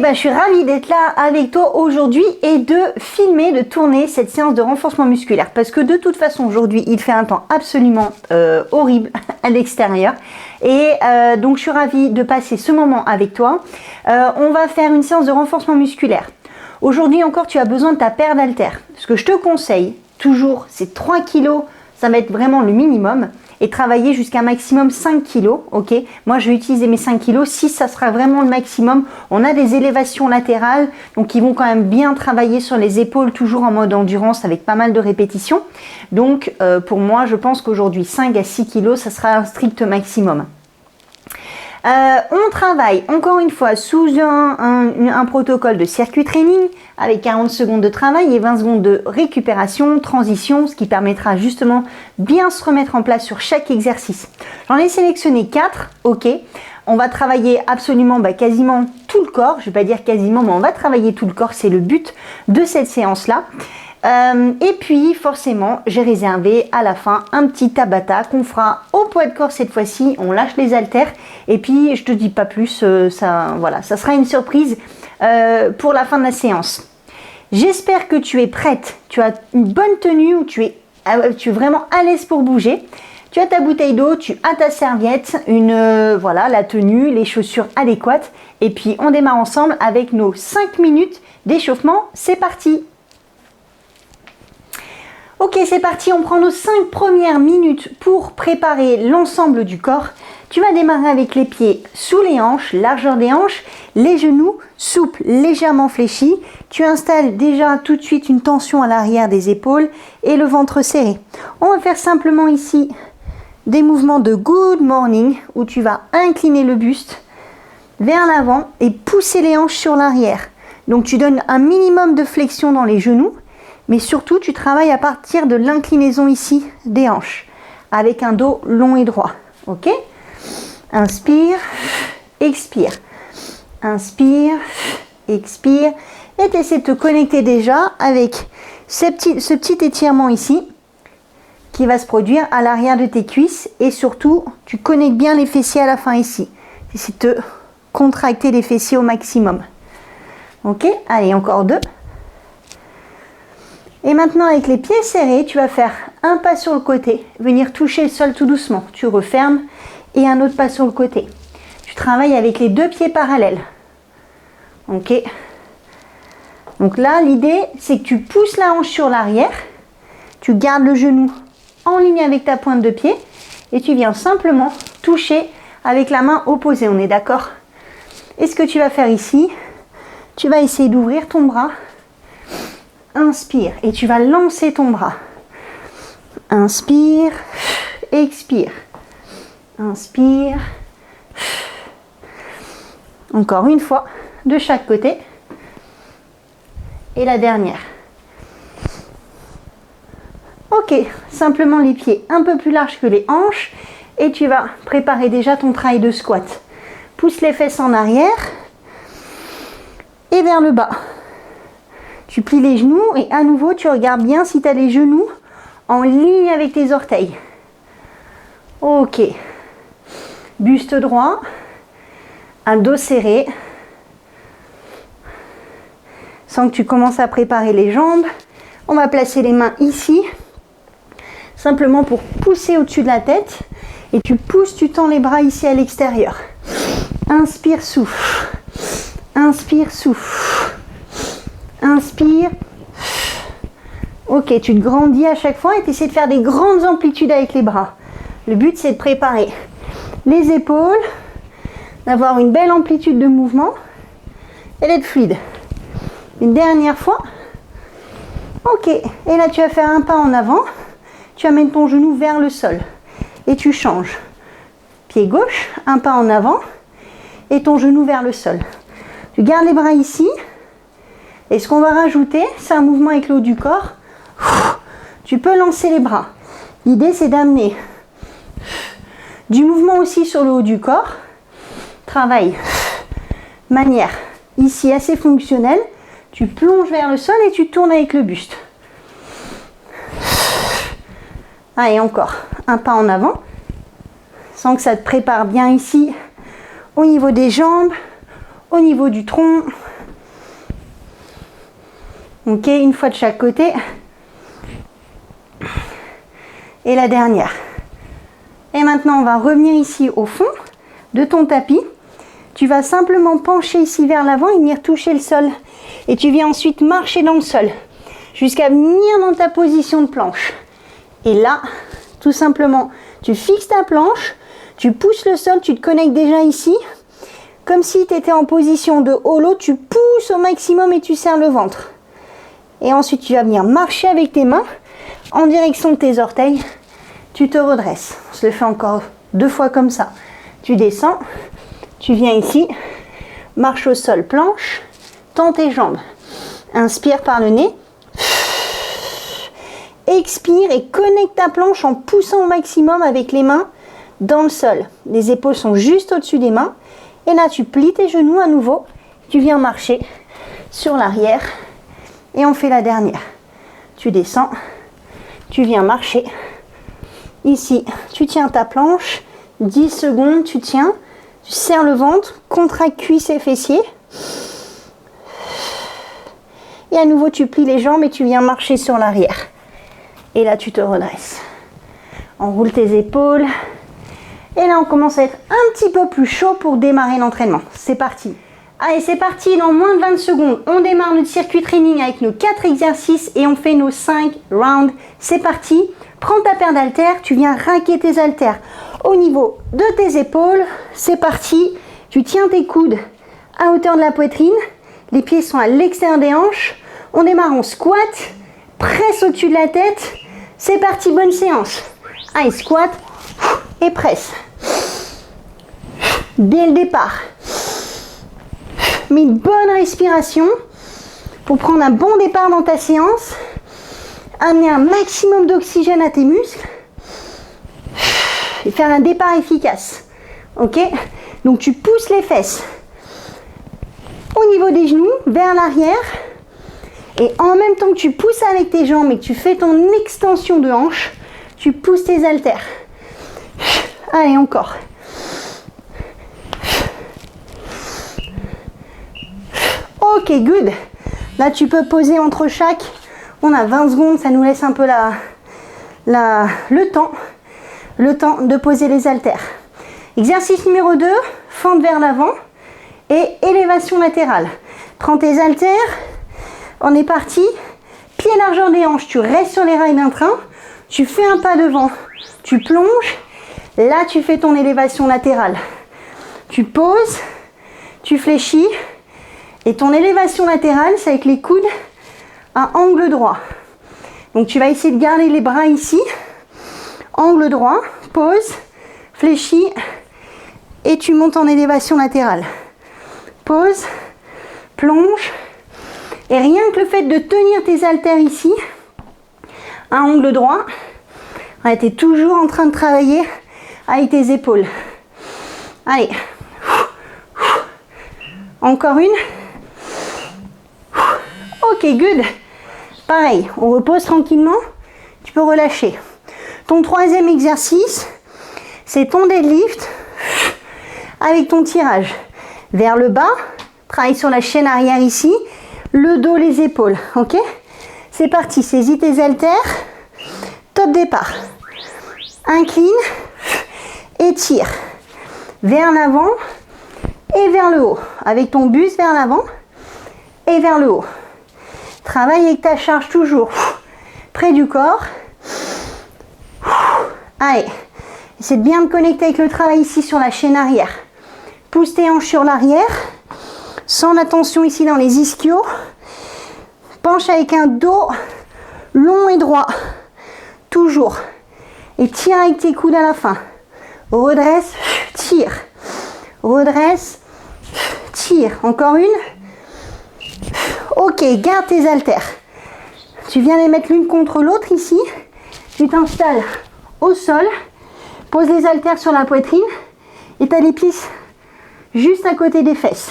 ben, je suis ravie d'être là avec toi aujourd'hui et de filmer, de tourner cette séance de renforcement musculaire. Parce que de toute façon, aujourd'hui, il fait un temps absolument horrible à l'extérieur. Et donc, je suis ravie de passer ce moment avec toi. On va faire une séance de renforcement musculaire. Aujourd'hui encore, tu as besoin de ta paire d'haltères. Ce que je te conseille, toujours, c'est 3 kg. Ça va être vraiment le minimum. Et travailler jusqu'à maximum 5 kg, ok. Moi, je vais utiliser mes 5 kg. 6, ça sera vraiment le maximum. On a des élévations latérales, donc ils vont quand même bien travailler sur les épaules, toujours en mode endurance avec pas mal de répétitions. Donc, pour moi, je pense qu'aujourd'hui, 5 à 6 kg, ça sera un strict maximum. On travaille encore une fois sous un protocole de circuit training avec 40 secondes de travail et 20 secondes de récupération, transition, ce qui permettra justement bien se remettre en place sur chaque exercice. J'en ai sélectionné 4, ok. On va travailler absolument quasiment tout le corps, je ne vais pas dire quasiment, mais on va travailler tout le corps, c'est le but de cette séance-là. Et puis forcément j'ai réservé à la fin un petit tabata qu'on fera au poids de corps cette fois-ci. On lâche les haltères et puis je te dis pas plus, voilà, ça sera une surprise pour la fin de la séance. J'espère que tu es prête, tu as une bonne tenue, tu es vraiment à l'aise pour bouger. Tu as ta bouteille d'eau, tu as ta serviette, voilà, la tenue, les chaussures adéquates et puis on démarre ensemble avec nos 5 minutes d'échauffement. C'est parti! Ok, c'est parti, on prend nos 5 premières minutes pour préparer l'ensemble du corps. Tu vas démarrer avec les pieds sous les hanches, largeur des hanches, les genoux souples, légèrement fléchis. Tu installes déjà tout de suite une tension à l'arrière des épaules et le ventre serré. On va faire simplement ici des mouvements de good morning où tu vas incliner le buste vers l'avant et pousser les hanches sur l'arrière. Donc tu donnes un minimum de flexion dans les genoux. Mais surtout, tu travailles à partir de l'inclinaison ici des hanches, avec un dos long et droit. Ok? Inspire, expire. Inspire, expire. Et tu essaies de te connecter déjà avec ce petit étirement ici, qui va se produire à l'arrière de tes cuisses. Et surtout, tu connectes bien les fessiers à la fin ici. Tu essaies de te contracter les fessiers au maximum. Ok? Allez, encore 2. Et maintenant, avec les pieds serrés, tu vas faire un pas sur le côté, venir toucher le sol tout doucement. Tu refermes et un autre pas sur le côté. Tu travailles avec les 2 pieds parallèles. Ok. Donc là, l'idée, c'est que tu pousses la hanche sur l'arrière, tu gardes le genou en ligne avec ta pointe de pied et tu viens simplement toucher avec la main opposée. On est d'accord? Et ce que tu vas faire ici, tu vas essayer d'ouvrir ton bras. Inspire et tu vas lancer ton bras. Inspire, expire. Inspire. Encore une fois, de chaque côté. Et la dernière. Ok, simplement les pieds un peu plus larges que les hanches. Et tu vas préparer déjà ton travail de squat. Pousse les fesses en arrière et vers le bas. Tu plies les genoux et à nouveau, tu regardes bien si tu as les genoux en ligne avec tes orteils. Ok. Buste droit. Un dos serré. Sans que tu commences à préparer les jambes. On va placer les mains ici. Simplement pour pousser au-dessus de la tête. Et tu pousses, tu tends les bras ici à l'extérieur. Inspire, souffle. Inspire, souffle. Inspire. Ok, tu te grandis à chaque fois et tu essaies de faire des grandes amplitudes avec les bras. Le but, c'est de préparer les épaules, d'avoir une belle amplitude de mouvement et d'être fluide. Une dernière fois. Ok, et là, tu vas faire un pas en avant. Tu amènes ton genou vers le sol et tu changes. Pied gauche, un pas en avant et ton genou vers le sol. Tu gardes les bras ici. Et ce qu'on va rajouter, c'est un mouvement avec le haut du corps. Tu peux lancer les bras. L'idée, c'est d'amener du mouvement aussi sur le haut du corps. Travail. Manière ici assez fonctionnelle. Tu plonges vers le sol et tu tournes avec le buste. Allez, encore. Un pas en avant. Sans que ça te prépare bien ici au niveau des jambes, au niveau du tronc. Ok, une fois de chaque côté. Et la dernière. Et maintenant, on va revenir ici au fond de ton tapis. Tu vas simplement pencher ici vers l'avant et venir toucher le sol. Et tu viens ensuite marcher dans le sol jusqu'à venir dans ta position de planche. Et là, tout simplement, tu fixes ta planche, tu pousses le sol, tu te connectes déjà ici. Comme si tu étais en position de holo, tu pousses au maximum et tu serres le ventre. Et ensuite, tu vas venir marcher avec tes mains en direction de tes orteils. Tu te redresses. On se le fait encore 2 fois comme ça. Tu descends, tu viens ici, marche au sol, planche, tends tes jambes. Inspire par le nez. Expire et connecte ta planche en poussant au maximum avec les mains dans le sol. Les épaules sont juste au-dessus des mains. Et là, tu plies tes genoux à nouveau. Tu viens marcher sur l'arrière. Et on fait la dernière. Tu descends. Tu viens marcher. Ici, tu tiens ta planche. 10 secondes, tu tiens. Tu serres le ventre. Contracte cuisses et fessiers. Et à nouveau, tu plies les jambes et tu viens marcher sur l'arrière. Et là, tu te redresses. Enroule tes épaules. Et là, on commence à être un petit peu plus chaud pour démarrer l'entraînement. C'est parti. Allez, c'est parti. Dans moins de 20 secondes, on démarre notre circuit training avec nos 4 exercices et on fait nos 5 rounds. C'est parti. Prends ta paire d'haltères. Tu viens raquer tes haltères au niveau de tes épaules. C'est parti. Tu tiens tes coudes à hauteur de la poitrine. Les pieds sont à l'extérieur des hanches. On démarre en squat. Presse au-dessus de la tête. C'est parti. Bonne séance. Allez, squat et presse. Dès le départ, mets une bonne respiration pour prendre un bon départ dans ta séance, amener un maximum d'oxygène à tes muscles et faire un départ efficace. Ok? Donc tu pousses les fesses au niveau des genoux vers l'arrière et en même temps que tu pousses avec tes jambes et que tu fais ton extension de hanche, tu pousses tes haltères. Allez, encore. Ok, good. Là, tu peux poser entre chaque. On a 20 secondes, ça nous laisse un peu le temps de poser les haltères. Exercice numéro 2, fente vers l'avant et élévation latérale. Prends tes haltères, on est parti. Pied largeur des hanches, tu restes sur les rails d'un train. Tu fais un pas devant, tu plonges. Là, tu fais ton élévation latérale. Tu poses, tu fléchis. Et ton élévation latérale, c'est avec les coudes à angle droit. Donc, tu vas essayer de garder les bras ici. Angle droit, pose, fléchis. Et tu montes en élévation latérale. Pose, plonge. Et rien que le fait de tenir tes haltères ici, à angle droit, tu es toujours en train de travailler avec tes épaules. Allez. Encore une. Ok, good. Pareil, on repose tranquillement. Tu peux relâcher. Ton troisième exercice, c'est ton deadlift avec ton tirage. Vers le bas, travaille sur la chaîne arrière ici. Le dos, les épaules. Ok? C'est parti. Saisis tes haltères. Top départ. Incline. Étire. Vers l'avant et vers le haut. Avec ton buste vers l'avant et vers le haut. Travaille avec ta charge toujours près du corps. Allez. Essaie de bien te connecter avec le travail ici sur la chaîne arrière. Pousse tes hanches sur l'arrière. Sens la tension ici dans les ischios. Penche avec un dos long et droit. Toujours. Et tire avec tes coudes à la fin. Redresse, tire. Redresse, tire. Encore une. Ok, garde tes haltères. Tu viens les mettre l'une contre l'autre ici. Tu t'installes au sol. Pose les haltères sur la poitrine. Et tu as les pieds juste à côté des fesses.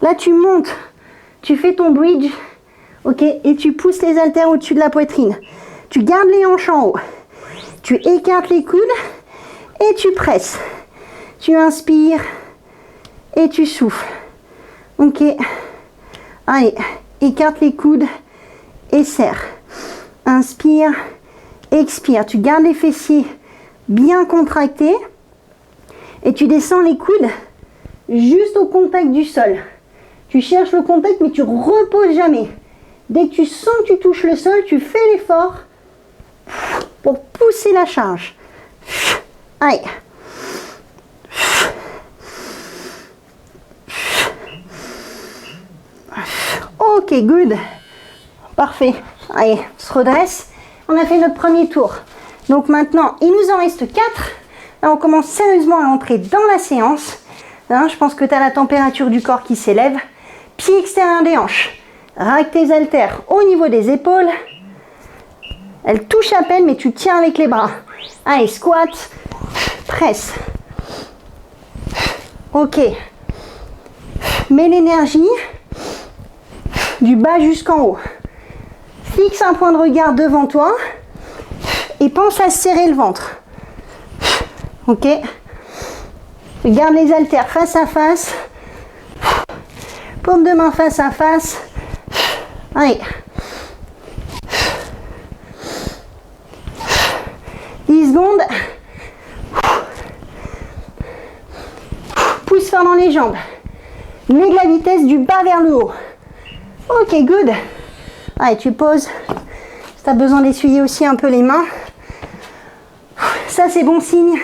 Là, tu montes. Tu fais ton bridge. Ok, et tu pousses les haltères au-dessus de la poitrine. Tu gardes les hanches en haut. Tu écartes les coudes et tu presses. Tu inspires et tu souffles. Ok. Allez, écarte les coudes et serre. Inspire, expire. Tu gardes les fessiers bien contractés et tu descends les coudes juste au contact du sol. Tu cherches le contact mais tu reposes jamais. Dès que tu sens que tu touches le sol, tu fais l'effort pour pousser la charge. Allez. Ok, good. Parfait. Allez, on se redresse. On a fait notre premier tour. Donc maintenant, il nous en reste 4. Là, on commence sérieusement à entrer dans la séance. Hein, je pense que tu as la température du corps qui s'élève. Pied extérieur des hanches. Raque tes haltères au niveau des épaules. Elle touche à peine, mais tu tiens avec les bras. Allez, squat, presse. Ok. Mets l'énergie du bas jusqu'en haut. Fixe un point de regard devant toi et pense à serrer le ventre. Ok. Garde les haltères face à face. Paume de main face à face. Allez. 10 secondes. Pousse fort dans les jambes. Mets de la vitesse du bas vers le haut. Ok, good. Allez, tu poses. Si tu as besoin d'essuyer aussi un peu les mains. Ça, c'est bon signe.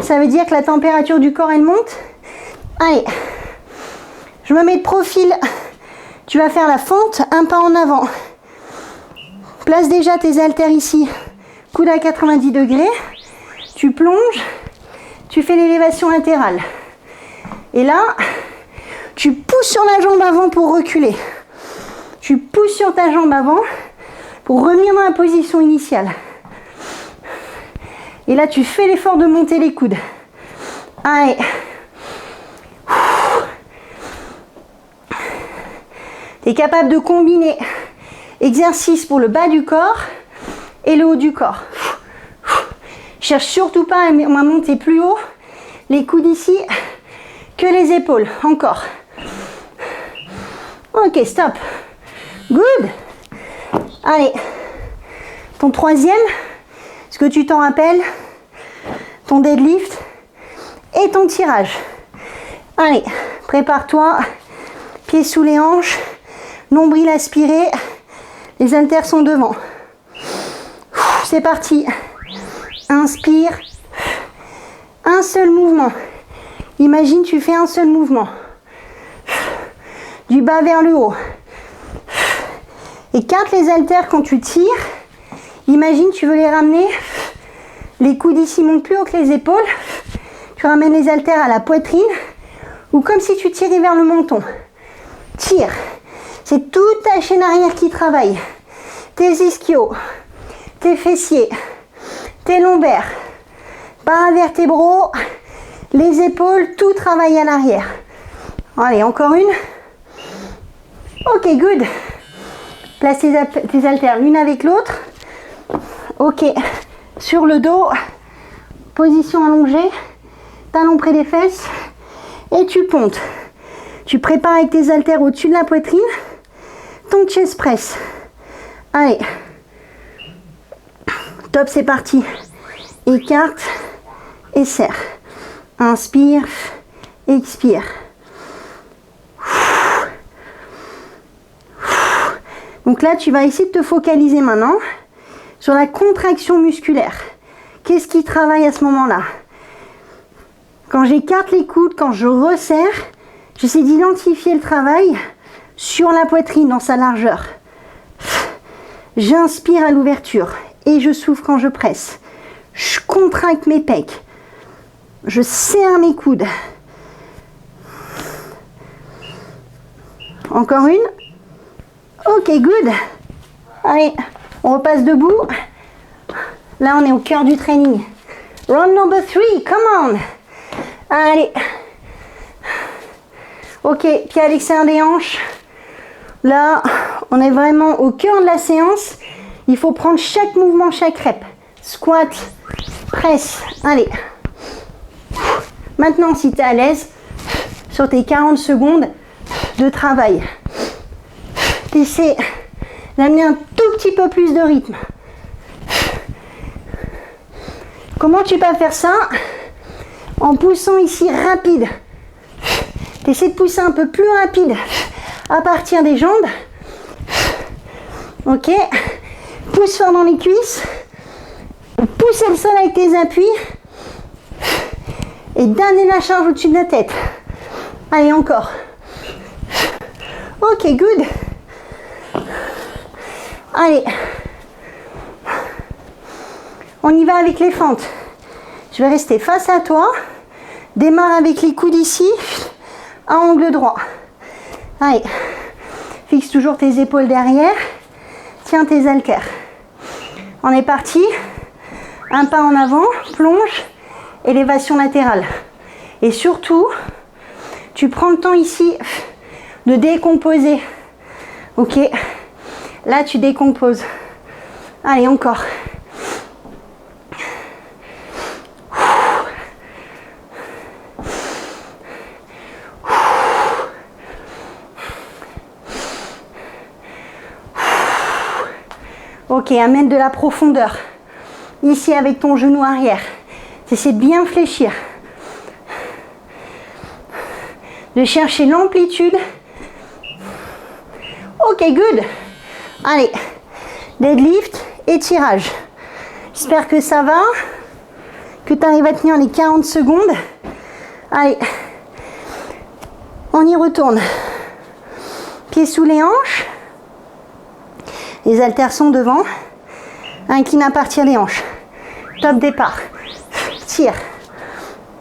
Ça veut dire que la température du corps, elle monte. Allez. Je me mets de profil. Tu vas faire la fente, un pas en avant. Place déjà tes haltères ici. Coude à 90 degrés. Tu plonges. Tu fais l'élévation latérale. Et là, tu pousses sur la jambe avant pour reculer. Tu pousses sur ta jambe avant pour revenir dans la position initiale. Et là, tu fais l'effort de monter les coudes. Allez. Tu es capable de combiner exercice pour le bas du corps et le haut du corps. Cherche surtout pas à monter plus haut. Les coudes ici que les épaules. Encore. Ok, stop. Good. Allez. Ton troisième, est-ce que tu t'en rappelles? Ton deadlift et ton tirage. Allez, prépare-toi. Pieds sous les hanches. Nombril aspiré. Les haltères sont devant. C'est parti. Inspire. Un seul mouvement. Imagine, tu fais un seul mouvement. Du bas vers le haut. Écarte les haltères quand tu tires. Imagine, tu veux les ramener. Les coudes ici montent plus haut que les épaules. Tu ramènes les haltères à la poitrine. Ou comme si tu tirais vers le menton. Tire. C'est toute ta chaîne arrière qui travaille. Tes ischios, tes fessiers, tes lombaires, paravertébraux, les épaules, tout travaille à l'arrière. Allez, encore une. Ok, good. Place tes haltères l'une avec l'autre. Ok, sur le dos, position allongée, talon près des fesses, et tu pontes. Tu prépares avec tes haltères au-dessus de la poitrine, ton chest press. Allez, top, c'est parti. Écarte et serre. Inspire, expire. Donc là, tu vas essayer de te focaliser maintenant sur la contraction musculaire. Qu'est-ce qui travaille à ce moment-là? Quand j'écarte les coudes, quand je resserre, j'essaie d'identifier le travail sur la poitrine dans sa largeur. J'inspire à l'ouverture et je souffle quand je presse. Je contracte mes pecs. Je serre mes coudes. Encore une. Ok, good. Allez, on repasse debout. Là, on est au cœur du training. Round number 3, come on. Allez. Ok, pied à l'extérieur des hanches. Là, on est vraiment au cœur de la séance. Il faut prendre chaque mouvement, chaque rep. Squat, presse. Allez. Maintenant, si tu es à l'aise, sur tes 40 secondes de travail, tu essaies d'amener un tout petit peu plus de rythme. Comment tu peux faire ça? En poussant ici rapide. Tu essaies de pousser un peu plus rapide à partir des jambes. Ok. Pousse fort dans les cuisses. Pousse le sol avec tes appuis. Et donne la charge au-dessus de la tête. Allez, encore. Ok, good. Allez. On y va avec les fentes. Je vais rester face à toi. Démarre avec les coudes ici, à angle droit. Allez. Fixe toujours tes épaules derrière. Tiens tes haltères. On est parti. Un pas en avant, plonge, élévation latérale. Et surtout, tu prends le temps ici de décomposer. Ok. Là, tu décomposes. Allez, encore. Ok, amène de la profondeur. Ici avec ton genou arrière. Essaie de bien fléchir. De chercher l'amplitude. Ok, good. Allez, deadlift, étirage. J'espère que ça va. Que tu arrives à tenir les 40 secondes. Allez, on y retourne. Pieds sous les hanches. Les haltères sont devant. Incline à partir des hanches. Top départ. Tire.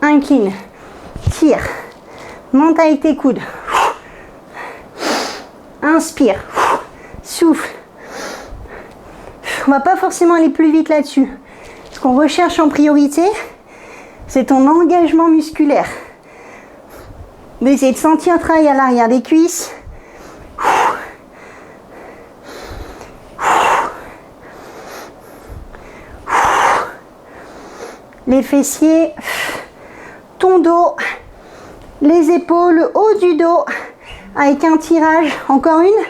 Incline. Tire. Monte avec tes coudes. Inspire. Souffle. On va pas forcément aller plus vite là-dessus. Ce qu'on recherche en priorité, c'est ton engagement musculaire. D'essayer de sentir travailler à l'arrière des cuisses. Les fessiers, ton dos, les épaules, le haut du dos, avec un tirage. Encore une.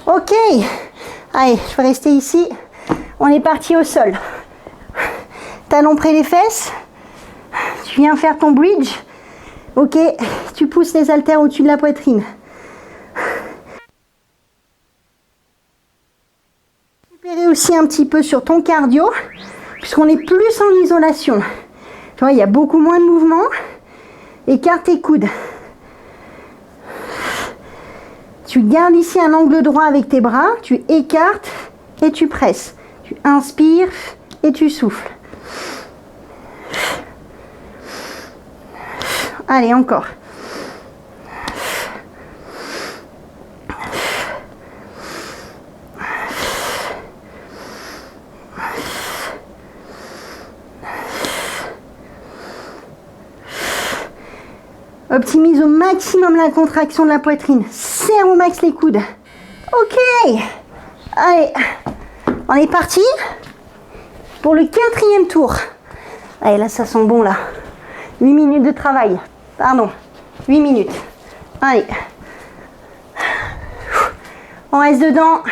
Ok. Allez, je vais rester ici. On est parti au sol. Talons près des fesses. Tu viens faire ton bridge. Ok. Tu pousses les haltères au-dessus de la poitrine. Récupérer aussi un petit peu sur ton cardio. Puisqu'on est plus en isolation. Tu vois, il y a beaucoup moins de mouvement. Écarte tes coudes. Tu gardes ici un angle droit avec tes bras. Tu écartes et tu presses. Tu inspires et tu souffles. Allez, encore. Optimise au maximum la contraction de la poitrine. Serre au max les coudes. Ok. Allez. On est parti pour le 4e tour. Allez, là, ça sent bon, là. 8 minutes de travail. Pardon. 8 minutes. Allez. On reste dedans.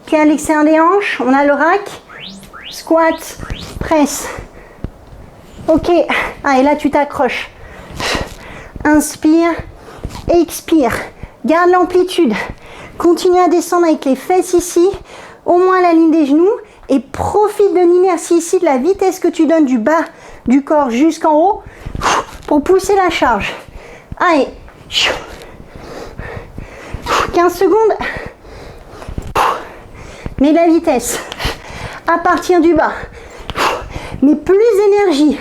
Pied à l'extérieur des hanches. On a le rack. Squat. Presse. Ok. Allez, là, tu t'accroches. Inspire, expire, garde l'amplitude, continue à descendre avec les fesses ici, au moins à la ligne des genoux et profite de l'inertie ici, de la vitesse que tu donnes du bas du corps jusqu'en haut pour pousser la charge. Allez, 15 secondes, mets la vitesse à partir du bas, mets plus d'énergie,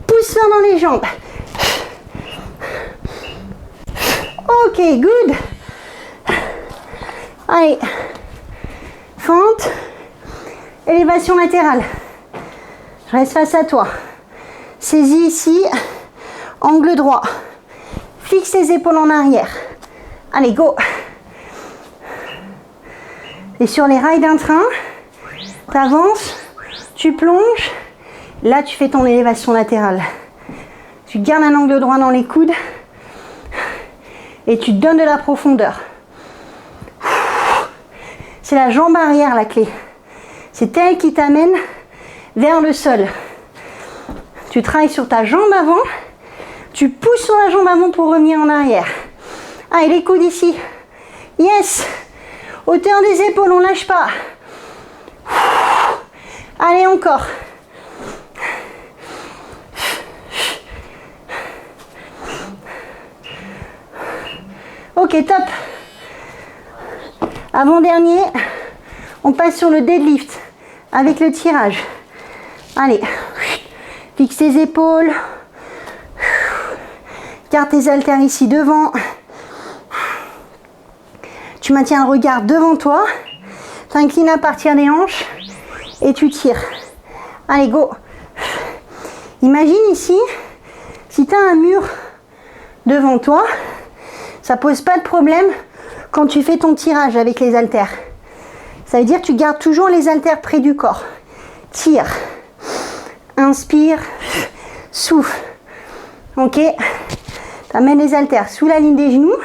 pousse fort dans les jambes. Ok, good. Allez. Fente. Élévation latérale. Je reste face à toi. Saisis ici. Angle droit. Fixe les épaules en arrière. Allez, go. Et sur les rails d'un train, tu avances, tu plonges. Là, tu fais ton élévation latérale. Tu gardes un angle droit dans les coudes. Et tu donnes de la profondeur. C'est la jambe arrière la clé. C'est elle qui t'amène vers le sol. Tu travailles sur ta jambe avant. Tu pousses sur la jambe avant pour revenir en arrière. Allez, les coudes ici. Yes. Hauteur des épaules, on ne lâche pas. Allez, encore. Ok, top. Avant-dernier, on passe sur le deadlift avec le tirage. Allez, fixe tes épaules. Garde tes haltères ici devant. Tu maintiens le regard devant toi. Tu inclines à partir des hanches et tu tires. Allez, go. Imagine ici, si tu as un mur devant toi, ça pose pas de problème quand tu fais ton tirage avec les haltères. Ça veut dire que tu gardes toujours les haltères près du corps. Tire. Inspire. Souffle. Ok. Tu amènes les haltères sous la ligne des genoux.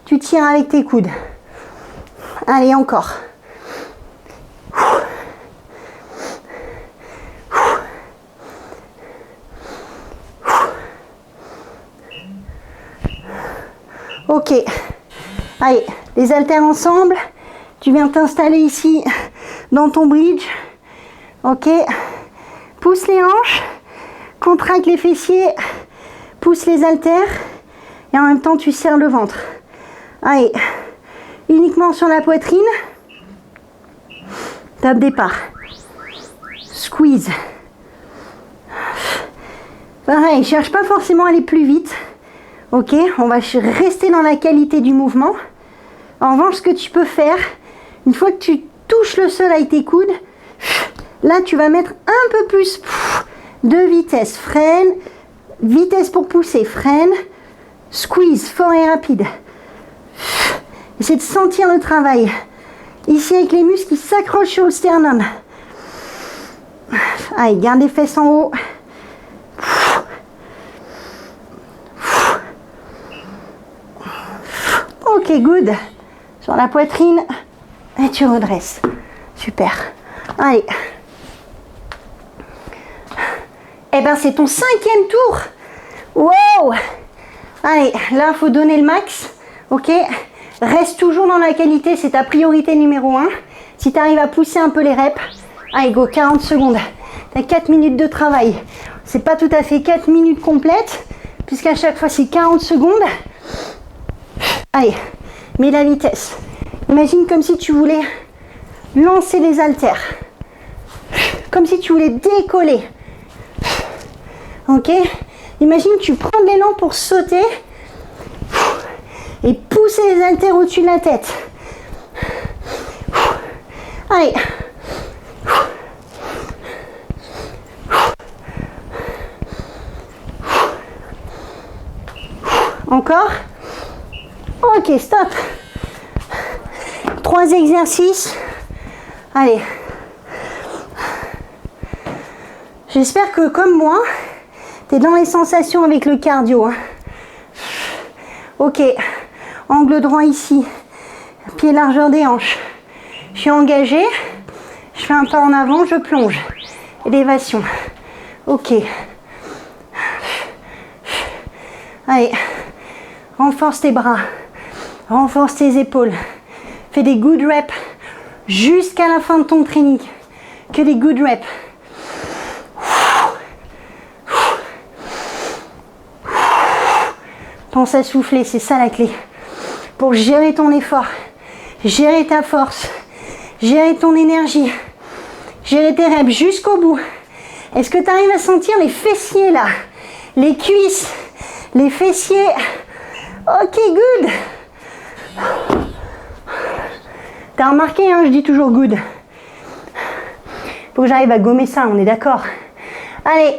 Tu tires avec tes coudes. Allez, encore. Ok. Allez, les haltères ensemble. Tu viens t'installer ici dans ton bridge. Ok. Pousse les hanches. Contracte les fessiers. Pousse les haltères. Et en même temps, tu serres le ventre. Allez. Uniquement sur la poitrine. Top départ. Squeeze. Pareil, cherche pas forcément à aller plus vite. Ok, on va rester dans la qualité du mouvement. En revanche, ce que tu peux faire, une fois que tu touches le sol avec tes coudes, là tu vas mettre un peu plus de vitesse. Freine, vitesse pour pousser, freine, squeeze, fort et rapide. Essaie de sentir le travail. Ici avec les muscles qui s'accrochent sur le sternum. Allez, garde les fesses en haut. Ok, good. Sur la poitrine. Et tu redresses. Super. Allez. Eh ben, c'est ton 5e tour. Wow. Allez, là, il faut donner le max. Ok. Reste toujours dans la qualité. C'est ta priorité numéro 1. Si tu arrives à pousser un peu les reps. Allez, go. 40 secondes. Tu as 4 minutes de travail. C'est pas tout à fait 4 minutes complètes. Puisqu'à chaque fois, c'est 40 secondes. Allez, mets la vitesse. Imagine comme si tu voulais lancer les haltères. Comme si tu voulais décoller. Ok? Imagine que tu prends de l'élan pour sauter et pousser les haltères au-dessus de la tête. Allez. Encore? Ok, stop. 3 exercices. Allez. J'espère que comme moi, tu es dans les sensations avec le cardio. Hein. Ok. Angle droit ici. Pied largeur des hanches. Je suis engagée. Je fais un pas en avant, je plonge. Élévation. Ok. Allez. Renforce tes bras. Renforce tes épaules. Fais des good reps jusqu'à la fin de ton training. Que des good reps. Pense à souffler, c'est ça la clé. Pour gérer ton effort, gérer ta force, gérer ton énergie, gérer tes reps jusqu'au bout. Est-ce que tu arrives à sentir les fessiers là? Les cuisses, les fessiers. Ok, good. T'as remarqué, hein, je dis toujours good. Faut que j'arrive à gommer ça, on est d'accord. Allez,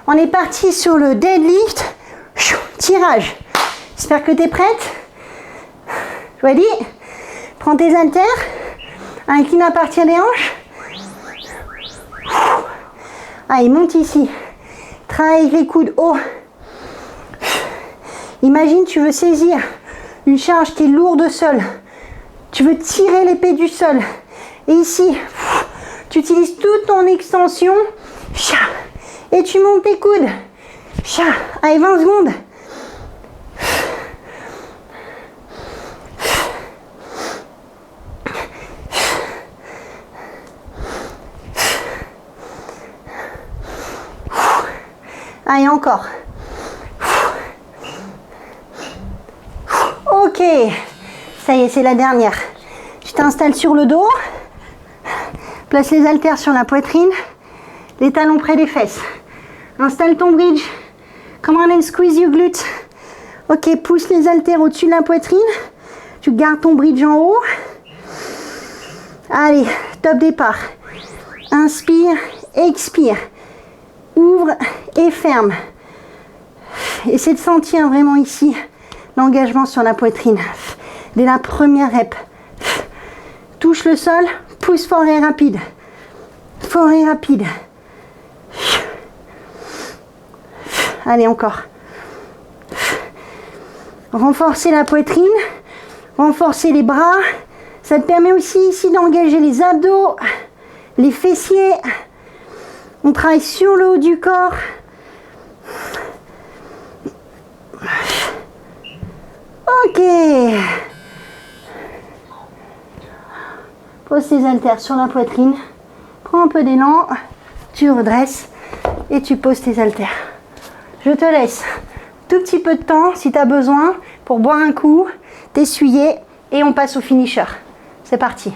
on est parti sur le deadlift. Tirage. J'espère que tu es prête. Ready? Prends tes haltères. Incline à partir des hanches. Allez, monte ici. Travaille avec les coudes haut. Imagine, tu veux saisir une charge qui est lourde au sol. Tu veux tirer l'épée du sol. Et ici, tu utilises toute ton extension. Et tu montes tes coudes. Allez, 20 secondes. Allez, encore. Ok. Ça y est, c'est la dernière. Tu t'installes sur le dos. Place les haltères sur la poitrine. Les talons près des fesses. Installe ton bridge. Come on and squeeze your glutes. Ok, pousse les haltères au-dessus de la poitrine. Tu gardes ton bridge en haut. Allez, top départ. Inspire, expire. Ouvre et ferme. Essaie de sentir vraiment ici l'engagement sur la poitrine. Dès la première rep. Touche le sol, pousse fort et rapide. Fort et rapide. Allez, encore. Renforcer la poitrine, renforcer les bras. Ça te permet aussi ici d'engager les abdos, les fessiers. On travaille sur le haut du corps. Ok. Pose tes haltères sur la poitrine. Prends un peu d'élan. Tu redresses et tu poses tes haltères. Je te laisse tout petit peu de temps si tu as besoin pour boire un coup, t'essuyer et on passe au finisher. C'est parti.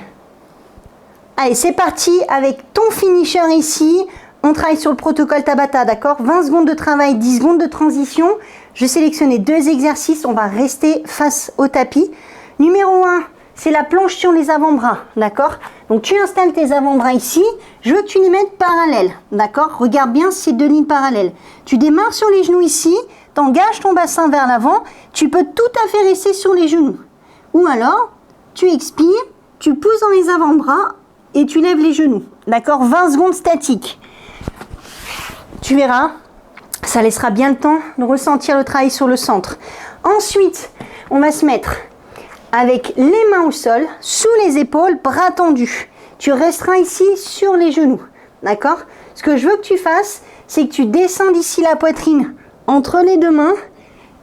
Allez, c'est parti avec ton finisher ici. On travaille sur le protocole Tabata, d'accord? 20 secondes de travail, 10 secondes de transition. Je sélectionnais 2 exercices. On va rester face au tapis. Numéro 1, c'est la planche sur les avant-bras, d'accord? Donc tu installes tes avant-bras ici. Je veux que tu les mettes parallèles, d'accord? Regarde bien ces 2 lignes parallèles. Tu démarres sur les genoux ici. T'engages ton bassin vers l'avant. Tu peux tout à fait rester sur les genoux. Ou alors, tu expires, tu pousses dans les avant-bras et tu lèves les genoux, d'accord? 20 secondes statiques. Tu verras, ça laissera bien le temps de ressentir le travail sur le centre. Ensuite, on va se mettre avec les mains au sol, sous les épaules, bras tendus. Tu resteras ici sur les genoux, d'accord? Ce que je veux que tu fasses, c'est que tu descendes ici la poitrine entre les 2 mains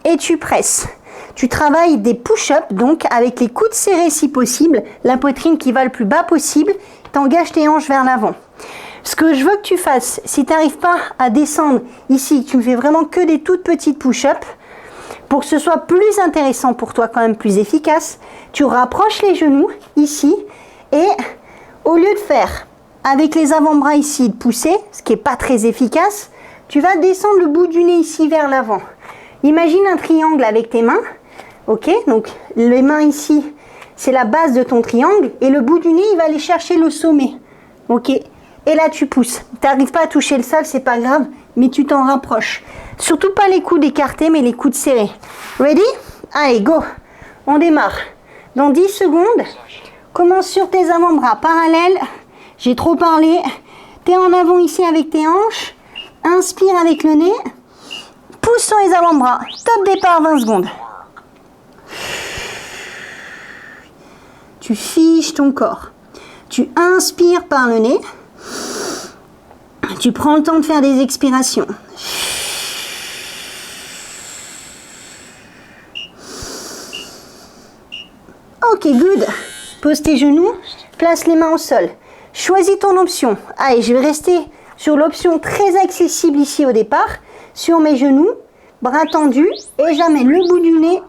et tu presses. Tu travailles des push-ups, donc avec les coudes serrés si possible, la poitrine qui va le plus bas possible, t'engages tes hanches vers l'avant. Ce que je veux que tu fasses, si tu n'arrives pas à descendre ici, tu ne fais vraiment que des toutes petites push-ups, pour que ce soit plus intéressant pour toi, quand même plus efficace, tu rapproches les genoux ici et au lieu de faire avec les avant-bras ici, de pousser, ce qui n'est pas très efficace, tu vas descendre le bout du nez ici vers l'avant. Imagine un triangle avec tes mains, ok? Donc les mains ici, c'est la base de ton triangle et le bout du nez, il va aller chercher le sommet, ok? Et là, tu pousses. Tu n'arrives pas à toucher le sol, c'est pas grave, mais tu t'en rapproches. Surtout pas les coudes écartés, mais les coudes serrés. Ready? Allez, go. On démarre. Dans 10 secondes, commence sur tes avant-bras parallèles. J'ai trop parlé. Tu es en avant ici avec tes hanches. Inspire avec le nez. Pousse sur les avant-bras. Top départ, 20 secondes. Tu figes ton corps. Tu inspires par le nez. Tu prends le temps de faire des expirations. Ok, good. Pose tes genoux, place les mains au sol. Choisis ton option. Allez, je vais rester sur l'option très accessible ici au départ. Sur mes genoux, bras tendus et j'amène le bout du nez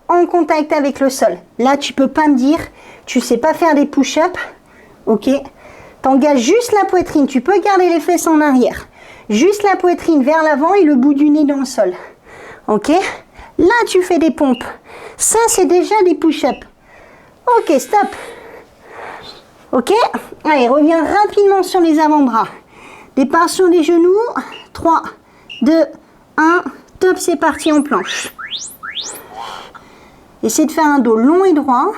en contact avec le sol. Là, tu peux pas me dire, tu sais pas faire des push-ups. Ok. T'engages juste la poitrine, tu peux garder les fesses en arrière. Juste la poitrine vers l'avant et le bout du nez dans le sol. Ok? Là, tu fais des pompes. Ça, c'est déjà des push-ups. Ok, stop. Ok? Allez, reviens rapidement sur les avant-bras. Départ sur les genoux. 3, 2, 1. Top, c'est parti en planche. Essaie de faire un dos long et droit.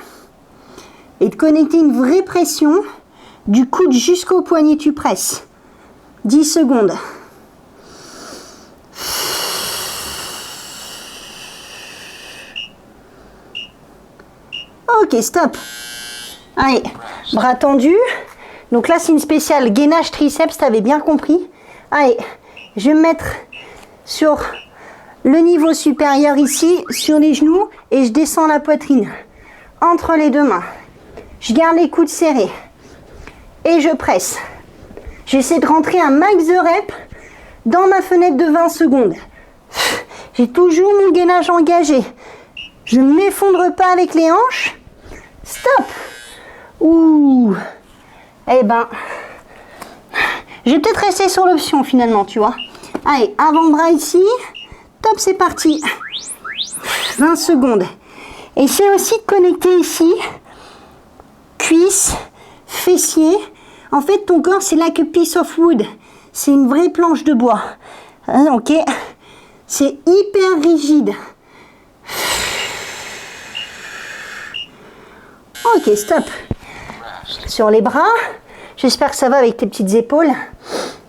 Et de connecter une vraie pression. Du coude jusqu'au poignet, tu presses. 10 secondes. Ok, stop. Allez, bras tendus. Donc là, c'est une spéciale gainage triceps, tu avais bien compris. Allez, je vais me mettre sur le niveau supérieur ici, sur les genoux, et je descends la poitrine entre les deux mains. Je garde les coudes serrés et je presse. J'essaie de rentrer un max de reps dans ma fenêtre de 20 secondes. J'ai toujours mon gainage engagé. Je ne m'effondre pas avec les hanches. Stop. Ouh. Eh ben, je vais peut-être rester sur l'option finalement, tu vois. Allez, avant-bras ici. Top, c'est parti. 20 secondes. Essaie aussi de connecter ici. Cuisses, fessiers. En fait, ton corps, c'est like a piece of wood. C'est une vraie planche de bois. Hein, ok. C'est hyper rigide. Ok, stop. Sur les bras. J'espère que ça va avec tes petites épaules.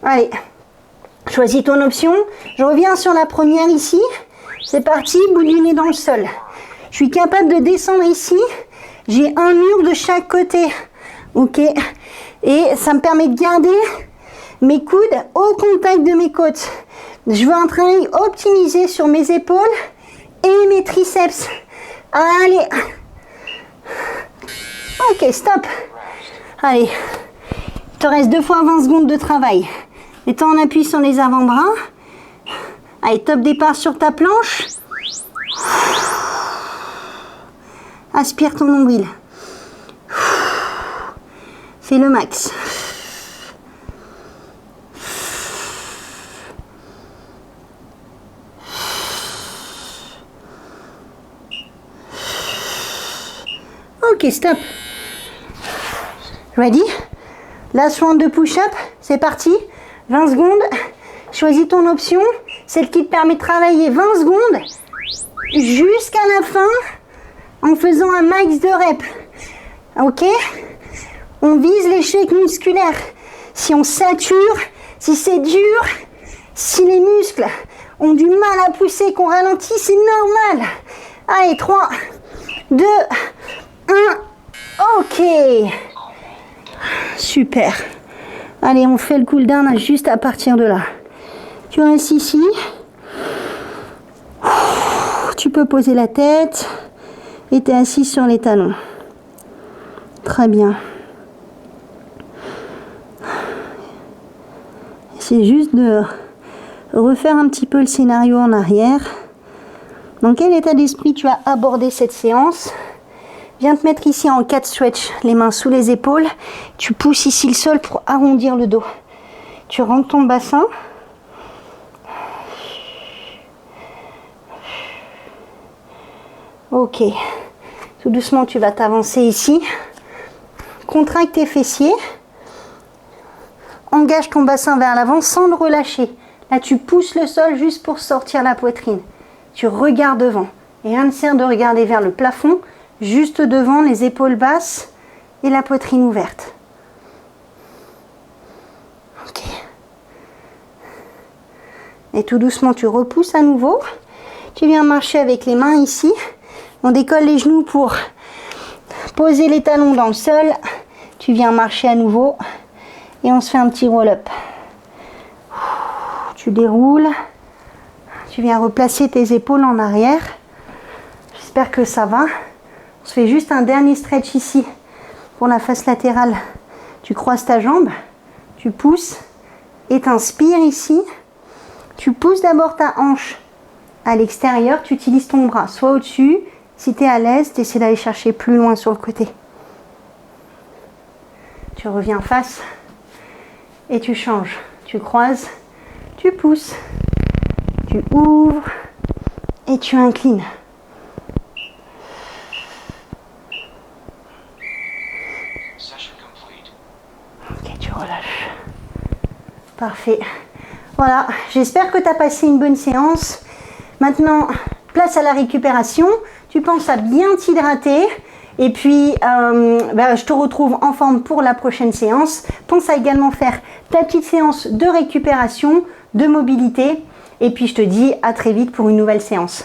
Allez. Choisis ton option. Je reviens sur la première ici. C'est parti. Bout du nez dans le sol. Je suis capable de descendre ici. J'ai un mur de chaque côté. Ok. Et ça me permet de garder mes coudes au contact de mes côtes. Je veux un travail optimisé sur mes épaules et mes triceps. Allez. Ok, stop. Allez. Il te reste 2 fois 20 secondes de travail. Étant en appui sur les avant-bras. Allez, top départ sur ta planche. Aspire ton nombril. Fais le max. Ok, stop. Ready? Last round de push-up. C'est parti. 20 secondes. Choisis ton option. Celle qui te permet de travailler 20 secondes jusqu'à la fin en faisant un max de reps. Ok? On vise l'échec musculaire. Si on sature, si c'est dur, si les muscles ont du mal à pousser, qu'on ralentit, c'est normal. Allez, 3, 2, 1. Ok. Super. Allez, on fait le cool down juste à partir de là. Tu restes ici. Tu peux poser la tête et tu es assis sur les talons. Très bien. C'est juste de refaire un petit peu le scénario en arrière. Dans quel état d'esprit tu as abordé cette séance? Viens te mettre ici en 4 stretch, les mains sous les épaules. Tu pousses ici le sol pour arrondir le dos. Tu rentres ton bassin. Ok. Tout doucement, tu vas t'avancer ici. Contracte tes fessiers. Engage ton bassin vers l'avant sans le relâcher. Là, tu pousses le sol juste pour sortir la poitrine. Tu regardes devant. Et rien ne sert de regarder vers le plafond. Juste devant, les épaules basses et la poitrine ouverte. Ok. Et tout doucement, tu repousses à nouveau. Tu viens marcher avec les mains ici. On décolle les genoux pour poser les talons dans le sol. Tu viens marcher à nouveau. Et on se fait un petit roll-up. Tu déroules. Tu viens replacer tes épaules en arrière. J'espère que ça va. On se fait juste un dernier stretch ici pour la face latérale. Tu croises ta jambe, tu pousses et t'inspires ici. Tu pousses d'abord ta hanche à l'extérieur, tu utilises ton bras soit au-dessus. Si tu es à l'aise, tu essaies d'aller chercher plus loin sur le côté. Tu reviens face et tu changes. Tu croises, tu pousses, tu ouvres et tu inclines. Ok, tu relâches. Parfait. Voilà, j'espère que tu as passé une bonne séance. Maintenant, place à la récupération. Tu penses à bien t'hydrater. Et puis, je te retrouve en forme pour la prochaine séance. Pense à également faire ta petite séance de récupération, de mobilité. Et puis, je te dis à très vite pour une nouvelle séance.